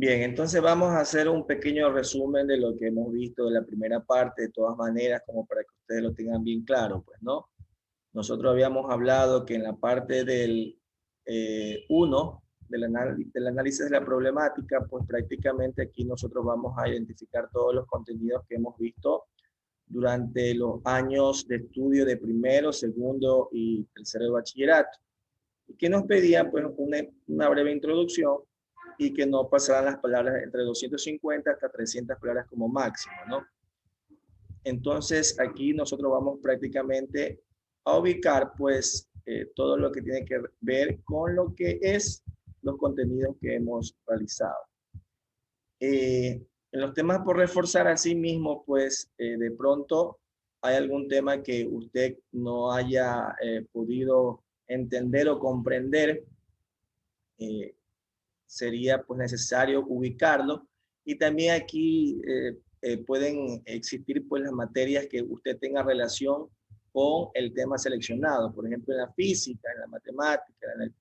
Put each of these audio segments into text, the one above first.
Bien, entonces vamos a hacer un pequeño resumen de lo que hemos visto de la primera parte, de todas maneras, como para que ustedes lo tengan bien claro, pues, ¿no? Nosotros habíamos hablado que en la parte del 1, del análisis de la problemática, pues prácticamente aquí nosotros vamos a identificar todos los contenidos que hemos visto durante los años de estudio de primero, segundo y tercero de bachillerato, y que nos pedían pues una breve introducción y que no pasaran las palabras entre 250 hasta 300 palabras como máximo, ¿no? Entonces aquí nosotros vamos prácticamente a ubicar pues todo lo que tiene que ver con lo que es los contenidos que hemos realizado. En los temas por reforzar así mismo, pues de pronto hay algún tema que usted no haya podido entender o comprender, eh, sería pues necesario ubicarlo. Y también aquí pueden existir pues las materias que usted tenga relación con el tema seleccionado, por ejemplo en la física, en la matemática, en la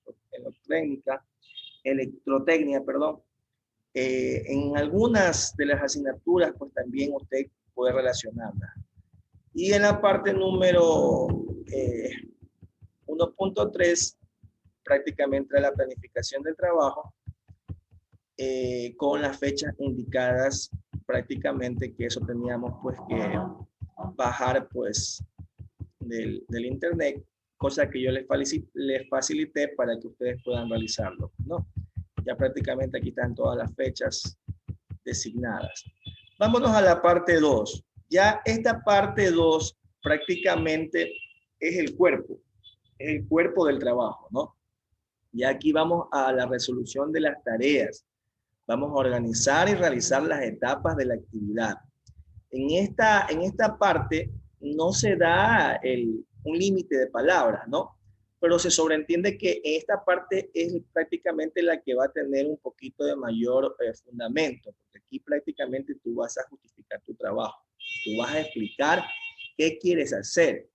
electrotecnia, perdón. En algunas de las asignaturas pues también usted puede relacionarlas. Y en la parte número 1.3, prácticamente la planificación del trabajo, con las fechas indicadas, prácticamente que eso teníamos pues que bajar pues del internet, cosa que yo les facilité para que ustedes puedan realizarlo, ¿no? Ya prácticamente aquí están todas las fechas designadas. Vámonos a la parte 2. Ya esta parte 2 prácticamente es el cuerpo del trabajo, ¿no? Ya aquí vamos a la resolución de las tareas. Vamos a organizar y realizar las etapas de la actividad. En esta parte no se da un límite de palabras, ¿no? Pero se sobreentiende que esta parte es prácticamente la que va a tener un poquito de mayor fundamento, porque aquí prácticamente tú vas a justificar tu trabajo, tú vas a explicar qué quieres hacer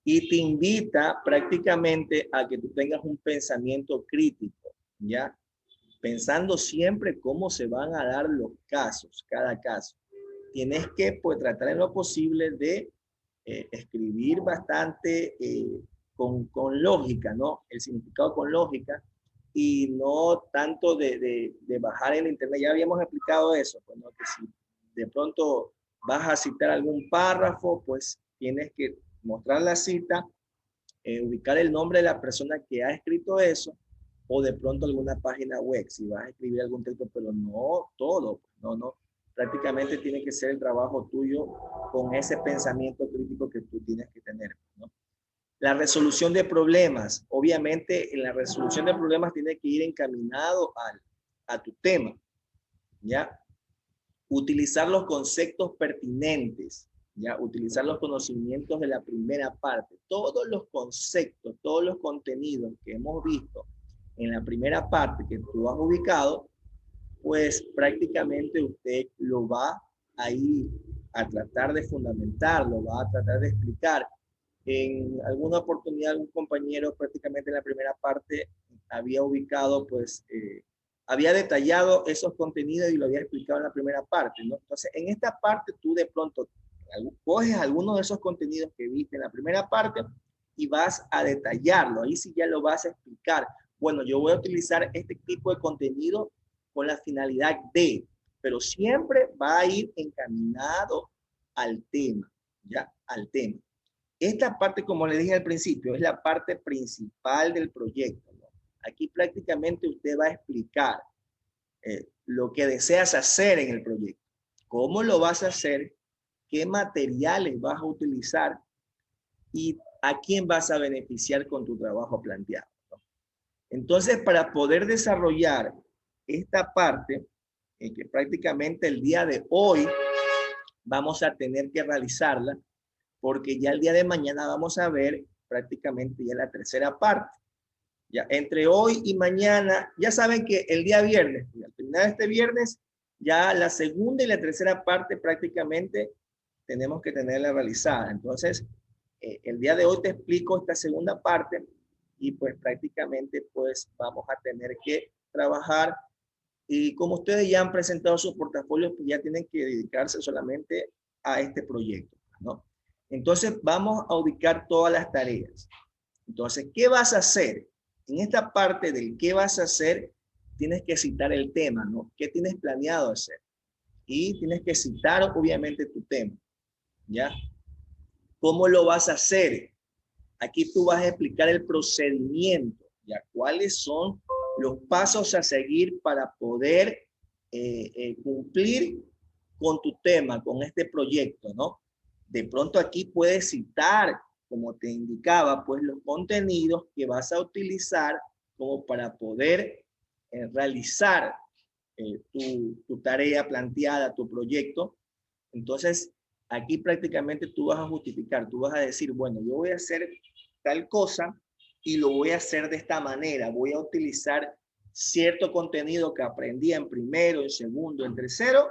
y te invita prácticamente a que tú tengas un pensamiento crítico, ¿ya? Pensando siempre cómo se van a dar los casos, cada caso. Tienes que pues tratar en lo posible de escribir bastante con lógica, ¿no? El significado con lógica y no tanto de bajar en internet. Ya habíamos explicado eso, pues, ¿no? Que si de pronto vas a citar algún párrafo, pues tienes que mostrar la cita, ubicar el nombre de la persona que ha escrito eso, o de pronto alguna página web, si vas a escribir algún texto, pero no todo, no, prácticamente tiene que ser el trabajo tuyo con ese pensamiento crítico que tú tienes que tener, ¿no? La resolución de problemas, obviamente en la resolución de problemas tiene que ir encaminado a tu tema, ¿ya? Utilizar los conceptos pertinentes, ¿ya? Utilizar los conocimientos de la primera parte. Todos los conceptos, todos los contenidos que hemos visto en la primera parte que tú has ubicado, pues prácticamente usted lo va a ir a tratar de fundamentar, lo va a tratar de explicar. En alguna oportunidad, un compañero prácticamente en la primera parte había ubicado pues había detallado esos contenidos y lo había explicado en la primera parte, ¿no? Entonces, en esta parte tú de pronto coges algunos de esos contenidos que viste en la primera parte y vas a detallarlo. Ahí sí ya lo vas a explicar. Bueno, yo voy a utilizar este tipo de contenido con la finalidad de, pero siempre va a ir encaminado al tema, ¿ya? Al tema. Esta parte, como le dije al principio, es la parte principal del proyecto, ¿no? Aquí prácticamente usted va a explicar lo que deseas hacer en el proyecto, cómo lo vas a hacer, qué materiales vas a utilizar y a quién vas a beneficiar con tu trabajo planteado, ¿no? Entonces, para poder desarrollar esta parte, que prácticamente el día de hoy vamos a tener que realizarla, porque ya el día de mañana vamos a ver prácticamente ya la tercera parte. Ya entre hoy y mañana, ya saben que el día viernes, al terminar este viernes, ya la segunda y la tercera parte prácticamente tenemos que tenerla realizada. Entonces, el día de hoy te explico esta segunda parte y pues prácticamente pues vamos a tener que trabajar Y como ustedes ya han presentado sus portafolios, pues ya tienen que dedicarse solamente a este proyecto, ¿no? Entonces vamos a ubicar todas las tareas. Entonces, ¿qué vas a hacer? En esta parte del qué vas a hacer, tienes que citar el tema, ¿no? ¿Qué tienes planeado hacer? Y tienes que citar, obviamente, tu tema, ¿ya? ¿Cómo lo vas a hacer? Aquí tú vas a explicar el procedimiento, ¿ya? ¿Cuáles son los pasos a seguir para poder cumplir con tu tema, con este proyecto, ¿no? De pronto aquí puedes citar, como te indicaba, pues los contenidos que vas a utilizar como para poder realizar tu tarea planteada, tu proyecto. Entonces, aquí prácticamente tú vas a justificar, tú vas a decir, bueno, yo voy a hacer tal cosa y lo voy a hacer de esta manera. Voy a utilizar cierto contenido que aprendí en primero, en segundo, en tercero,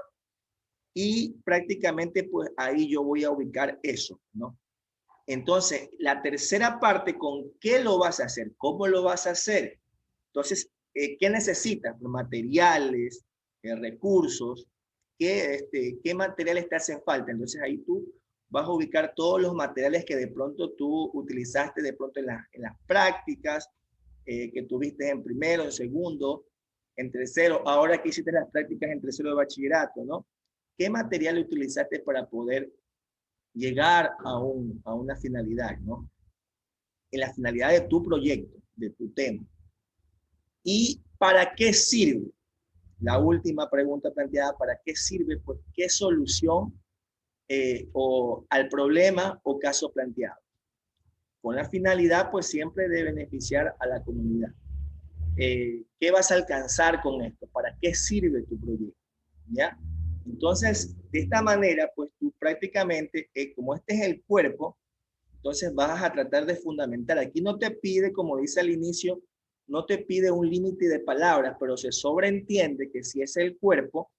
y prácticamente pues ahí yo voy a ubicar eso, ¿no? Entonces, la tercera parte, ¿con qué lo vas a hacer? ¿Cómo lo vas a hacer? Entonces, ¿qué necesitas? Materiales, recursos, ¿qué materiales te hacen falta? Entonces ahí tú vas a ubicar todos los materiales que de pronto tú utilizaste de pronto en las prácticas, que tuviste en primero, en segundo, en tercero, ahora que hiciste las prácticas en tercero de bachillerato, ¿no? ¿Qué material utilizaste para poder llegar a una finalidad, ¿no? En la finalidad de tu proyecto, de tu tema. ¿Y para qué sirve? La última pregunta planteada, ¿para qué sirve? Pues, ¿qué solución o al problema o caso planteado? Con la finalidad, pues, siempre de beneficiar a la comunidad. ¿Qué vas a alcanzar con esto? ¿Para qué sirve tu proyecto? ¿Ya? Entonces, de esta manera, pues, tú prácticamente, como este es el cuerpo, entonces vas a tratar de fundamentar. Aquí no te pide, como dice al inicio, no te pide un límite de palabras, pero se sobreentiende que si es el cuerpo,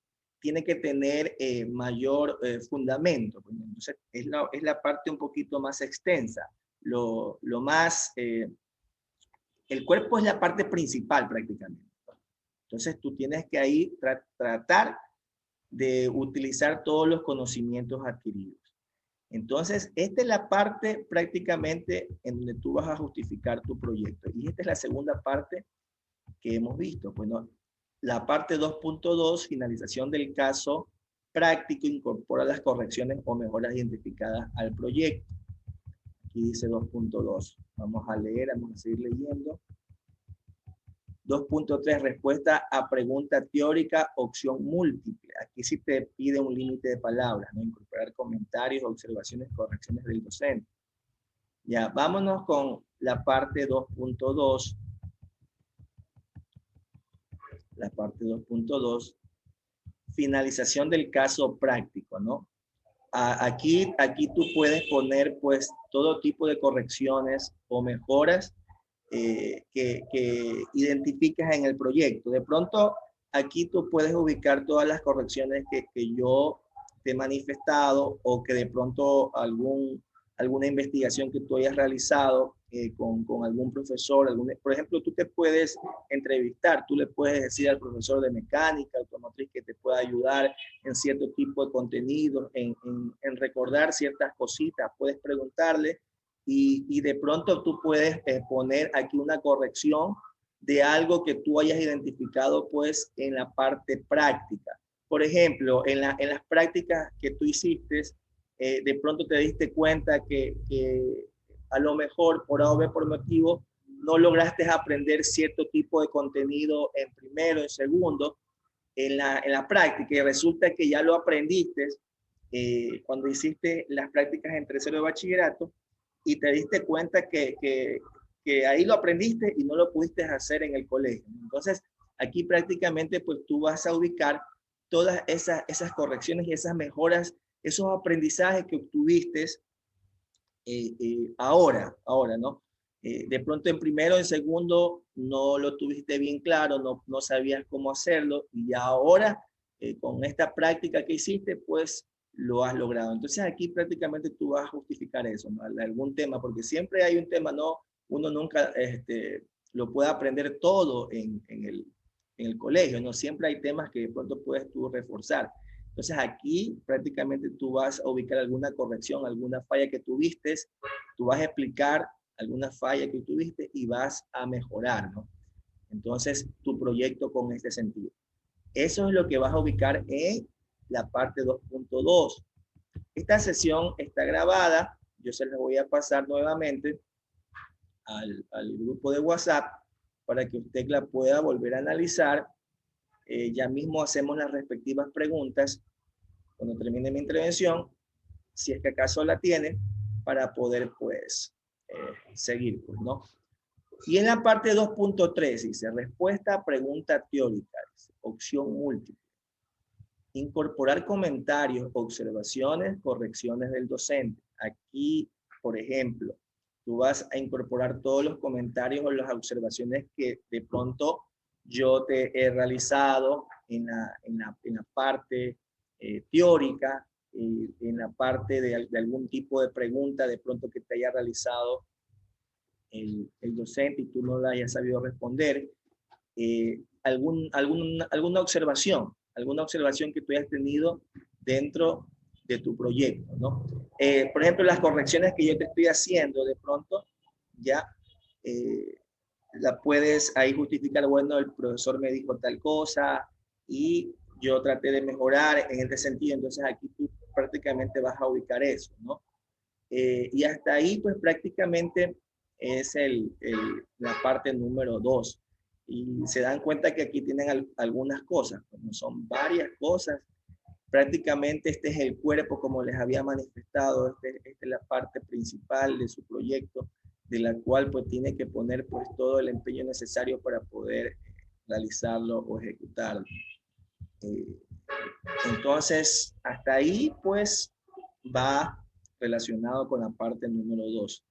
tiene que tener mayor fundamento. Entonces es la parte un poquito más extensa. Lo más, el cuerpo es la parte principal prácticamente. Entonces tú tienes que ahí tratar de utilizar todos los conocimientos adquiridos. Entonces, esta es la parte prácticamente en donde tú vas a justificar tu proyecto. Y esta es la segunda parte que hemos visto. Bueno, la parte 2.2, finalización del caso práctico, incorpora las correcciones o mejoras identificadas al proyecto. Aquí dice 2.2. Vamos a leer, vamos a seguir leyendo. 2.3, respuesta a pregunta teórica, opción múltiple. Aquí sí te pide un límite de palabras, ¿no? Incorporar comentarios, observaciones, correcciones del docente. Ya, vámonos con la parte 2.2. La parte 2.2, finalización del caso práctico, ¿no? Aquí tú puedes poner pues todo tipo de correcciones o mejoras que identificas en el proyecto. De pronto, aquí tú puedes ubicar todas las correcciones que yo te he manifestado o que de pronto alguna investigación que tú hayas realizado con algún profesor. Por ejemplo, tú te puedes entrevistar, tú le puedes decir al profesor de mecánica automotriz que te pueda ayudar en cierto tipo de contenido, en recordar ciertas cositas, puedes preguntarle. Y de pronto tú puedes poner aquí una corrección de algo que tú hayas identificado pues en la parte práctica. Por ejemplo, en las prácticas que tú hiciste, de pronto te diste cuenta que a lo mejor por A o B por motivo no lograste aprender cierto tipo de contenido en primero, en segundo, en la práctica, y resulta que ya lo aprendiste cuando hiciste las prácticas en tercero de bachillerato, y te diste cuenta que ahí lo aprendiste y no lo pudiste hacer en el colegio. Entonces, aquí prácticamente pues tú vas a ubicar todas esas correcciones y esas mejoras, esos aprendizajes que obtuviste ahora, ¿no? De pronto en primero, en segundo, no lo tuviste bien claro, no sabías cómo hacerlo, y ahora, con esta práctica que hiciste, pues lo has logrado. Entonces aquí prácticamente tú vas a justificar eso, ¿no? Algún tema, porque siempre hay un tema, ¿no? Uno nunca lo puede aprender todo en en el colegio, ¿no? Siempre hay temas que de pronto puedes tú reforzar. Entonces aquí prácticamente tú vas a ubicar alguna corrección, alguna falla que tuviste, tú vas a explicar alguna falla que tuviste y vas a mejorar, ¿no? Entonces tu proyecto con este sentido. Eso es lo que vas a ubicar en la parte 2.2. Esta sesión está grabada, yo se la voy a pasar nuevamente al grupo de WhatsApp para que usted la pueda volver a analizar. Ya mismo hacemos las respectivas preguntas cuando termine mi intervención, si es que acaso la tiene, para poder pues seguir, pues, ¿no? Y en la parte 2.3 dice, respuesta a pregunta teórica, dice, opción múltiple. Incorporar comentarios, observaciones, correcciones del docente. Aquí, por ejemplo, tú vas a incorporar todos los comentarios o las observaciones que de pronto yo te he realizado en la parte teórica, en la parte de algún tipo de pregunta de pronto que te haya realizado el docente y tú no la hayas sabido responder. Alguna observación que tú hayas tenido dentro de tu proyecto, ¿no? Por ejemplo, las correcciones que yo te estoy haciendo, de pronto ya la puedes ahí justificar, bueno, el profesor me dijo tal cosa y yo traté de mejorar en este sentido, entonces aquí tú prácticamente vas a ubicar eso, ¿no? Y hasta ahí, pues prácticamente es la parte número 2. Y se dan cuenta que aquí tienen algunas cosas, como son varias cosas. Prácticamente este es el cuerpo, como les había manifestado, esta es la parte principal de su proyecto, de la cual pues tiene que poner pues todo el empeño necesario para poder realizarlo o ejecutarlo. Entonces, hasta ahí pues va relacionado con la parte número 2.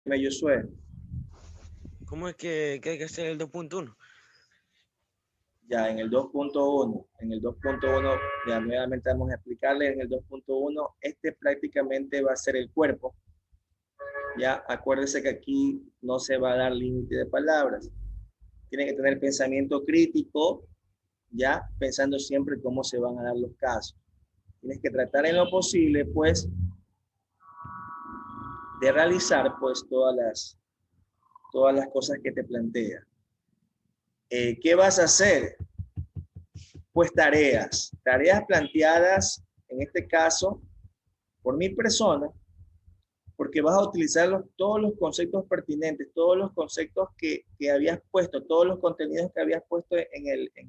Josué. ¿Cómo es que hay que hacer el 2.1? Ya en el 2.1, ya nuevamente vamos a explicarle en el 2.1, este prácticamente va a ser el cuerpo. Ya acuérdese que aquí no se va a dar límite de palabras. Tiene que tener pensamiento crítico, ya pensando siempre cómo se van a dar los casos. Tienes que tratar en lo posible, pues, de realizar, pues, todas las cosas que te plantea. ¿Qué vas a hacer? Pues tareas planteadas, en este caso, por mi persona, porque vas a utilizar todos los conceptos pertinentes, todos los conceptos que habías puesto, todos los contenidos que habías puesto en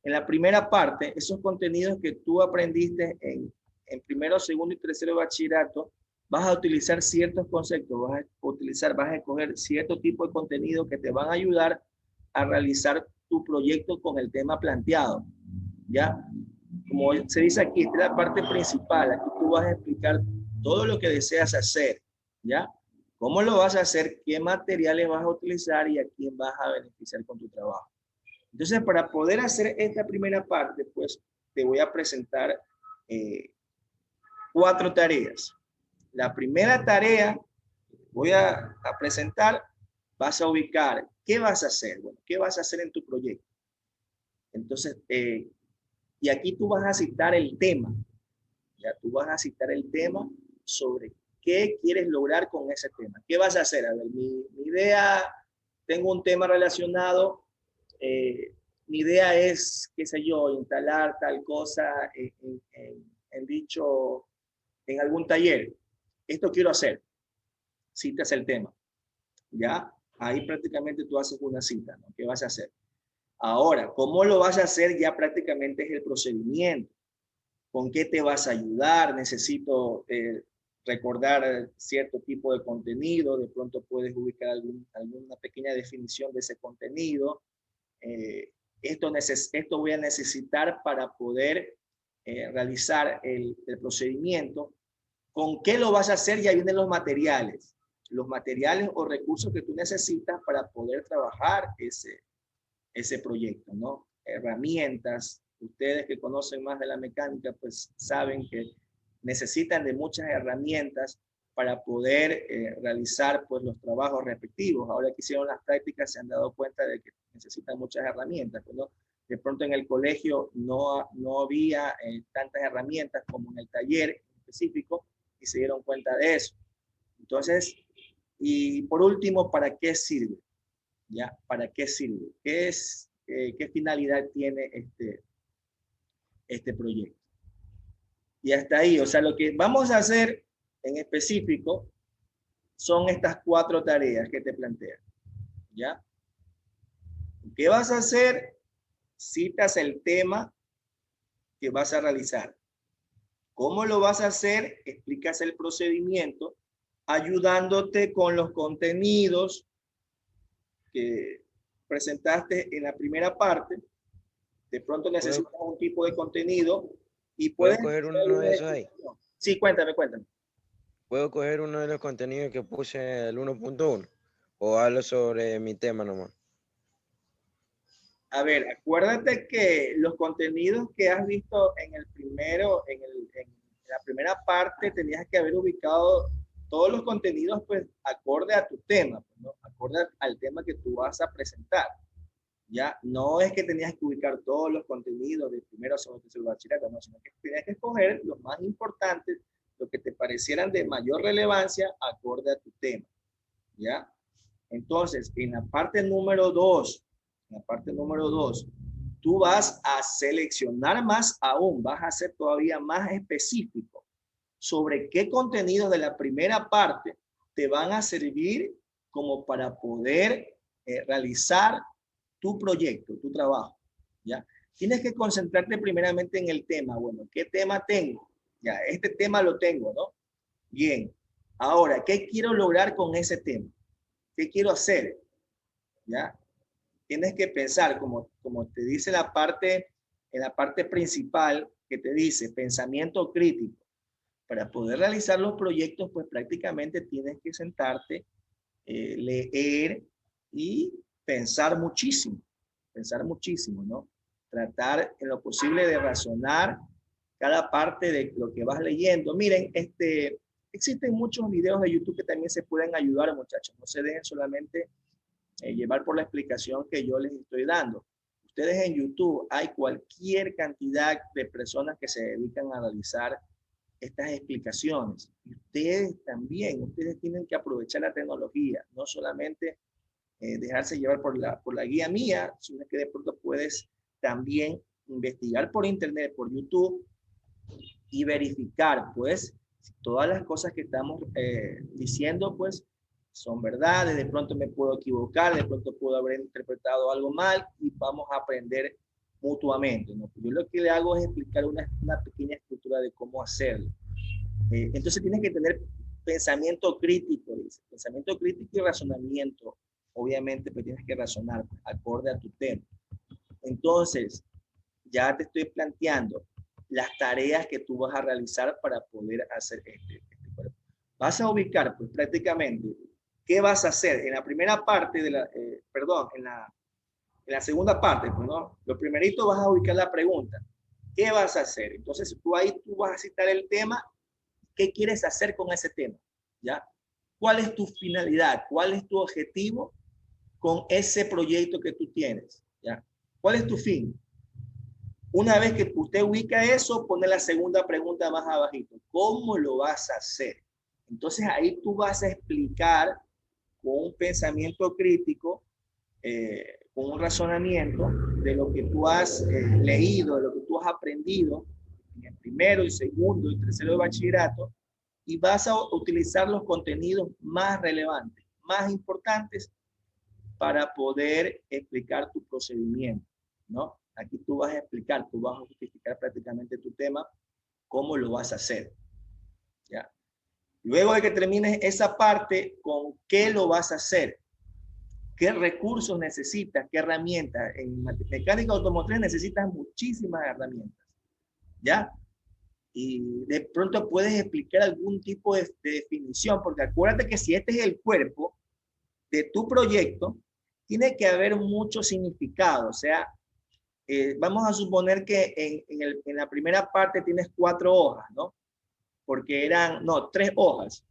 la primera parte, esos contenidos que tú aprendiste en primero, segundo y tercero de bachillerato, vas a utilizar ciertos conceptos, vas a escoger cierto tipo de contenido que te van a ayudar a realizar tu proyecto con el tema planteado, ¿ya? Como se dice aquí, esta es la parte principal, aquí tú vas a explicar todo lo que deseas hacer, ¿ya? ¿Cómo lo vas a hacer? ¿Qué materiales vas a utilizar y a quién vas a beneficiar con tu trabajo? Entonces, para poder hacer esta primera parte, pues te voy a presentar 4 tareas. La primera tarea voy a presentar, vas a ubicar, ¿qué vas a hacer? Bueno, ¿qué vas a hacer en tu proyecto? Entonces, y aquí tú vas a citar el tema, ya tú vas a citar el tema sobre qué quieres lograr con ese tema. ¿Qué vas a hacer? A ver, mi idea, tengo un tema relacionado, mi idea es, qué sé yo, instalar tal cosa en algún taller. Esto quiero hacer. Citas el tema. ¿Ya? Ahí prácticamente tú haces una cita, ¿no? ¿Qué vas a hacer? Ahora, ¿cómo lo vas a hacer? Ya prácticamente es el procedimiento. ¿Con qué te vas a ayudar? Necesito recordar cierto tipo de contenido. De pronto puedes ubicar alguna pequeña definición de ese contenido. Esto voy a necesitar para poder realizar el procedimiento. ¿Con qué lo vas a hacer? Ya vienen los materiales o recursos que tú necesitas para poder trabajar ese proyecto, ¿no? Herramientas. Ustedes que conocen más de la mecánica, pues saben que necesitan de muchas herramientas para poder realizar pues los trabajos respectivos. Ahora que hicieron las prácticas se han dado cuenta de que necesitan muchas herramientas, pues, ¿no? De pronto en el colegio no había tantas herramientas como en el taller específico y se dieron cuenta de eso. Entonces, y por último, ¿para qué sirve? ¿Ya? ¿Para qué sirve? ¿Qué finalidad tiene este proyecto? Y hasta ahí, o sea, lo que vamos a hacer en específico son estas 4 tareas que te planteo, ¿ya? ¿Qué vas a hacer? Citas el tema que vas a realizar. ¿Cómo lo vas a hacer? Explicas el procedimiento, ayudándote con los contenidos que presentaste en la primera parte. De pronto necesitas un tipo de contenido y puedes... ¿Puedo coger uno de esos ahí? Sí, cuéntame. ¿Puedo coger uno de los contenidos que puse el 1.1? ¿O hablo sobre mi tema nomás? A ver, acuérdate que los contenidos que has visto en el primero, en la primera parte, tenías que haber ubicado todos los contenidos, pues, acorde a tu tema, pues, ¿no? Acorde al tema que tú vas a presentar. Ya, no es que tenías que ubicar todos los contenidos de primero, segundo, tercero, bachillerato, no, sino que tenías que escoger los más importantes, los que te parecieran de mayor relevancia, acorde a tu tema. ¿Ya? Entonces, en la parte número 2, tú vas a seleccionar más aún, vas a ser todavía más específico sobre qué contenidos de la primera parte te van a servir como para poder realizar tu proyecto, tu trabajo, ¿ya? Tienes que concentrarte primeramente en el tema. Bueno, ¿qué tema tengo? Ya, este tema lo tengo, ¿no? Bien. Ahora, ¿qué quiero lograr con ese tema? ¿Qué quiero hacer? ¿Ya? Tienes que pensar, como te dice en la parte principal, que te dice pensamiento crítico. Para poder realizar los proyectos, pues prácticamente tienes que sentarte, leer y pensar muchísimo, ¿no? Tratar en lo posible de razonar cada parte de lo que vas leyendo. Miren, existen muchos videos de YouTube que también se pueden ayudar, muchachos. No se dejen solamente llevar por la explicación que yo les estoy dando. Ustedes en YouTube hay cualquier cantidad de personas que se dedican a realizar estas explicaciones. Y ustedes también, ustedes tienen que aprovechar la tecnología, no solamente dejarse llevar por la guía mía, sino que de pronto puedes también investigar por internet, por YouTube y verificar, pues, si todas las cosas que estamos diciendo, pues, son verdades. De pronto me puedo equivocar, de pronto puedo haber interpretado algo mal y vamos a aprender mutuamente, ¿no? Yo lo que le hago es explicar una pequeña estructura de cómo hacerlo. Entonces tienes que tener pensamiento crítico, dice, pensamiento crítico y razonamiento. Obviamente, pues tienes que razonar acorde a tu tema. Entonces, ya te estoy planteando las tareas que tú vas a realizar para poder hacer este cuerpo. Vas a ubicar, pues prácticamente, ¿qué vas a hacer? En la primera parte de la, en la segunda parte, pues, ¿no? Lo primerito vas a ubicar la pregunta. ¿Qué vas a hacer? Entonces, tú vas a citar el tema. ¿Qué quieres hacer con ese tema? ¿Ya? ¿Cuál es tu finalidad? ¿Cuál es tu objetivo con ese proyecto que tú tienes? ¿Ya? ¿Cuál es tu fin? Una vez que usted ubica eso, pone la segunda pregunta más abajito. ¿Cómo lo vas a hacer? Entonces ahí tú vas a explicar con un pensamiento crítico, con un razonamiento de lo que tú has leído, de lo que tú has aprendido en el primero, el segundo y tercero de bachillerato, y vas a utilizar los contenidos más relevantes, más importantes para poder explicar tu procedimiento, ¿no? Aquí tú vas a explicar, tú vas a justificar prácticamente tu tema, cómo lo vas a hacer, ¿ya? Luego de que termines esa parte, ¿con qué lo vas a hacer? ¿Qué recursos necesitas? ¿Qué herramientas? En mecánica automotriz necesitas muchísimas herramientas, ¿ya? Y de pronto puedes explicar algún tipo de definición, porque acuérdate que si este es el cuerpo de tu proyecto, tiene que haber mucho significado. O sea, vamos a suponer que en la primera parte tienes 4 hojas, ¿no? porque eran, no, 3 hojas.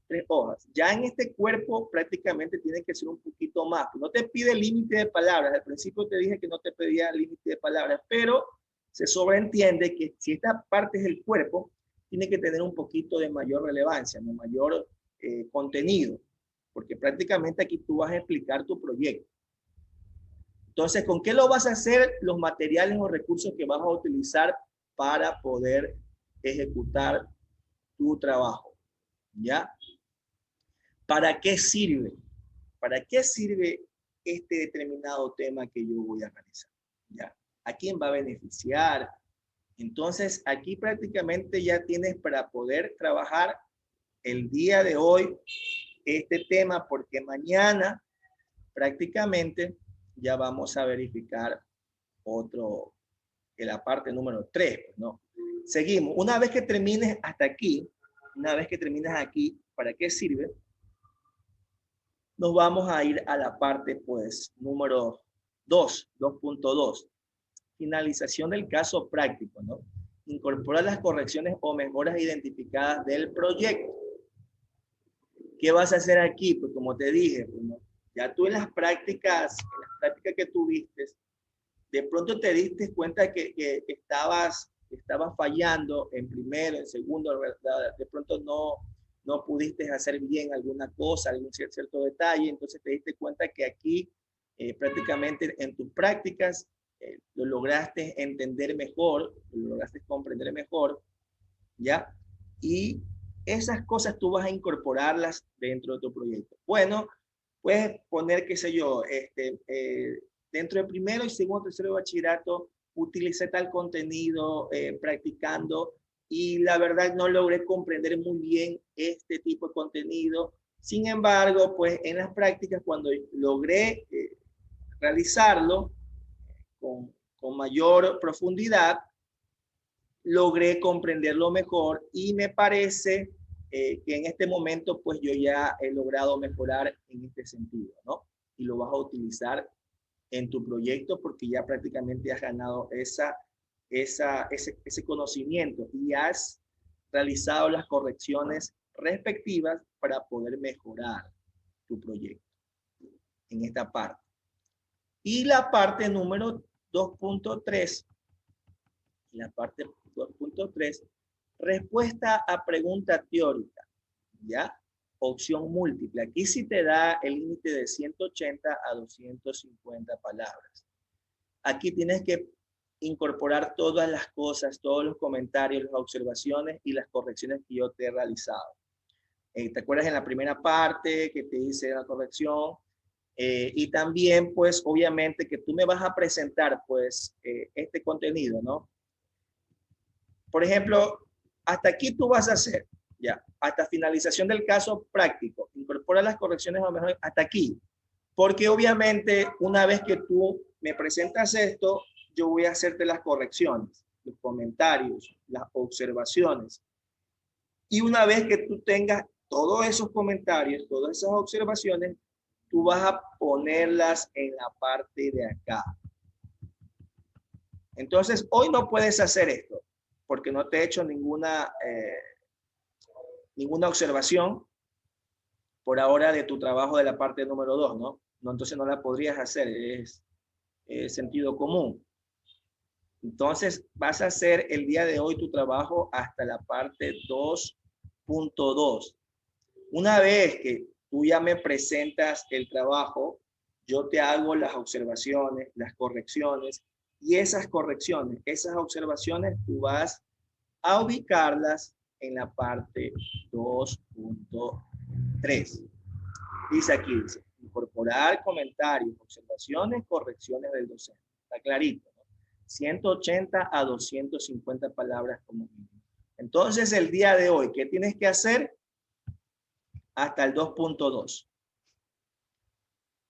Ya en este cuerpo prácticamente tiene que ser un poquito más. No te pide límite de palabras. Al principio te dije que no te pedía límite de palabras, pero se sobreentiende que si esta parte es el cuerpo, tiene que tener un poquito de mayor relevancia, de mayor contenido, porque prácticamente aquí tú vas a explicar tu proyecto. Entonces, ¿con qué lo vas a hacer? Los materiales o recursos que vas a utilizar para poder ejecutar tu trabajo, ¿ya? ¿Para qué sirve? ¿Para qué sirve este determinado tema que yo voy a realizar? ¿Ya? ¿A quién va a beneficiar? Entonces, aquí prácticamente ya tienes para poder trabajar el día de hoy este tema, porque mañana prácticamente ya vamos a verificar otro, que la parte número 3, ¿no? Seguimos. Una vez que termines hasta aquí, ¿para qué sirve? Nos vamos a ir a la parte, pues, número 2.2. Finalización del caso práctico, ¿no? Incorpora las correcciones o mejoras identificadas del proyecto. ¿Qué vas a hacer aquí? Pues como te dije, pues, ¿no? Ya tú en las prácticas que tuviste, de pronto te diste cuenta que estabas fallando en primero, en segundo, ¿verdad? De pronto no pudiste hacer bien alguna cosa, algún cierto detalle, entonces te diste cuenta que aquí prácticamente en tus prácticas lo lograste entender mejor, lo lograste comprender mejor, ¿ya? Y esas cosas tú vas a incorporarlas dentro de tu proyecto. Bueno, puedes poner, qué sé yo, dentro de primero y segundo, tercero de bachillerato, utilicé tal contenido practicando y la verdad no logré comprender muy bien este tipo de contenido. Sin embargo, pues en las prácticas, cuando logré realizarlo con mayor profundidad, logré comprenderlo mejor y me parece que en este momento pues yo ya he logrado mejorar en este sentido, ¿no? Y lo vas a utilizar en tu proyecto porque ya prácticamente has ganado ese conocimiento y has realizado las correcciones respectivas para poder mejorar tu proyecto en esta parte. Y la parte número 2.3, la parte 2.3, respuesta a pregunta teórica, ¿ya? Opción múltiple. Aquí sí te da el límite de 180 a 250 palabras. Aquí tienes que incorporar todas las cosas, todos los comentarios, las observaciones y las correcciones que yo te he realizado. ¿Te acuerdas en la primera parte que te hice la corrección? Y también, pues, obviamente que tú me vas a presentar, pues, este contenido, ¿no? Por ejemplo, hasta aquí tú vas a hacer, ya, hasta finalización del caso práctico, incorpora las correcciones a lo mejor hasta aquí, porque obviamente una vez que tú me presentas esto, yo voy a hacerte las correcciones, los comentarios, las observaciones. Y una vez que tú tengas todos esos comentarios, todas esas observaciones, tú vas a ponerlas en la parte de acá. Entonces, hoy no puedes hacer esto porque no te he hecho ninguna observación por ahora de tu trabajo de la parte número 2, ¿no? Entonces no la podrías hacer, es sentido común. Entonces vas a hacer el día de hoy tu trabajo hasta la parte 2.2. Una vez que tú ya me presentas el trabajo, yo te hago las observaciones, las correcciones, y esas correcciones, esas observaciones, tú vas a ubicarlas en la parte 2.3. Dice aquí, dice, incorporar comentarios, observaciones, correcciones del docente. Está clarito, ¿no? 180 a 250 palabras como mínimo. Entonces, el día de hoy, ¿qué tienes que hacer? Hasta el 2.2.